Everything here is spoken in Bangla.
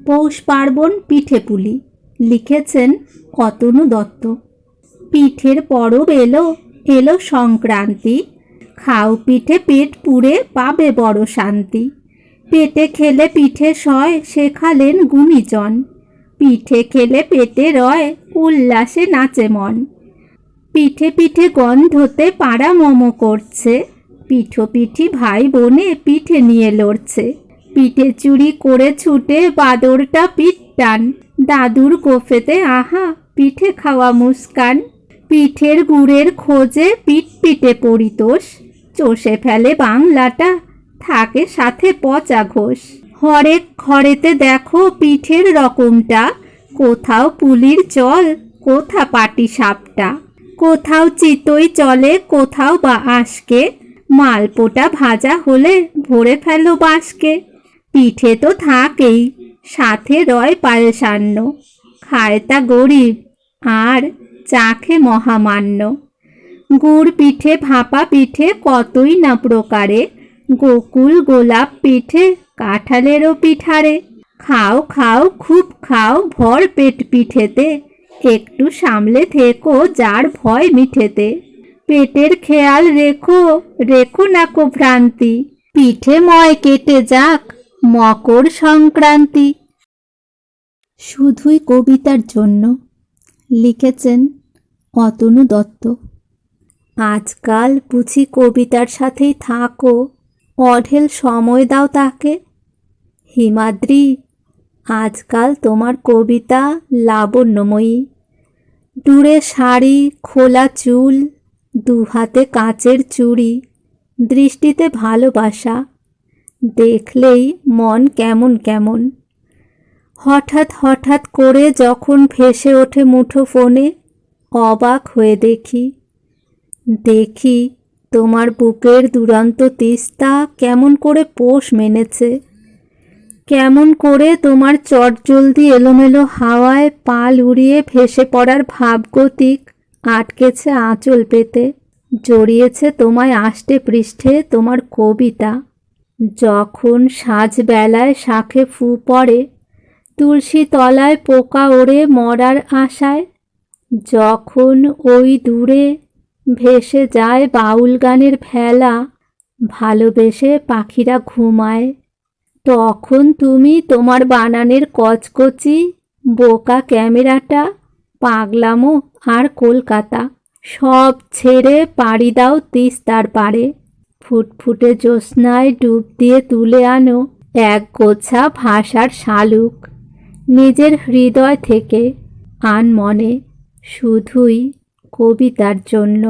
পৌষ পার্বণ পিঠে পুলি, লিখেছেন অতনু দত্ত। পিঠের পরব এলো, এলো সংক্রান্তি, খাও পিঠে পেট পুড়ে পাবে বড় শান্তি। পেটে খেলে পিঠে সয়, শেখালেন গুণীজন, পিঠে খেলে পেটে রয়, উল্লাসে নাচে মন। পিঠে পিঠে গন্ধতে পাড়া মম করছে, পিঠো পিঠি ভাই বোনে পিঠে নিয়ে লড়ছে। পিঠে চুরি করে ছুটে বাদরটা পিঠ টান, দাদুর গোফেতে আহা পিঠে খাওয়া মুস্কান। পিঠের গুড়ের খোঁজে পিঠ পিঠে পরিতোষ, চষে ফেলে বাংলাটা, থাকে সাথে পচা ঘোষ। হরেক ঘরেতে দেখো পিঠের রকমটা, কোথাও পুলির চল, কোথা পাটি সাপটা। কোথাও চিতই চলে, কোথাও বা আঁশকে, মালপোটা ভাজা হলে ভরে ফেলো বাঁশকে। পিঠে তো থাকেই, সাথে রয় পায়েসান্ন, খায় তা গরিব আর চাখে মহামান্য। গুড় পিঠে ভাপা পিঠে কতই না প্রকারে, গোকুল গোলাপ পিঠে কাঁঠালেরও পিঠারে। খাও খাও খুব খাও ভর পেট পিঠেতে, একটু সামলে থেকো যার ভয় মিঠেতে। পেটের খেয়াল রেখো, রেখো না কো ভ্রান্তি, পিঠে ময় কেটে যাক মকর সংক্রান্তি। শুধুই কবিতার জন্য, লিখেছেন অতনু দত্ত। আজকাল বুঝি কবিতার সাথেই থাকো, অঢেল সময় দাও তাকে। হিমাদ্রি, আজকাল তোমার কবিতা লাবণ্যময়ী। দূরে শাড়ি, খোলা চুল, দুহাতে কাচের চুড়ি, দৃষ্টিতে ভালোবাসা, দেখলেই মন কেমন কেমন। হঠাৎ হঠাৎ করে যখন ভেসে ওঠে মুঠো ফোনে, অবাক হয়ে দেখি, দেখি তোমার বুকের দুরন্ত তিস্তা কেমন করে পোষ মেনেছে, কেমন করে তোমার চটজলদি এলোমেলো হাওয়ায় পাল উড়িয়ে ভেসে পড়ার ভাবগতিক আটকেছে আঁচল পেতে, জড়িয়েছে তোমায় আষ্টে পৃষ্ঠে তোমার কবিতা। যখন সাজবেলায় শাঁখে ফু পড়ে, তুলসী তলায় পোকা ওড়ে মরার আশায়, যখন ওই দূরে ভেসে যায় বাউল গানের ভেলা, ভালোবেসে পাখিরা ঘুমায়, তখন তুমি তোমার বানানের কচকচি বোকা ক্যামেরাটা, পাগলামো আর কলকাতা সব ছেড়ে পাড়ি দাও তিস্তার পাড়ে। ফুটফুটে জ্যোৎস্নায় ডুব দিয়ে তুলে আনো এক গোছা ভাষার শালুক, নিজের হৃদয় থেকে আনমনে, শুধুই কবিতার জন্য।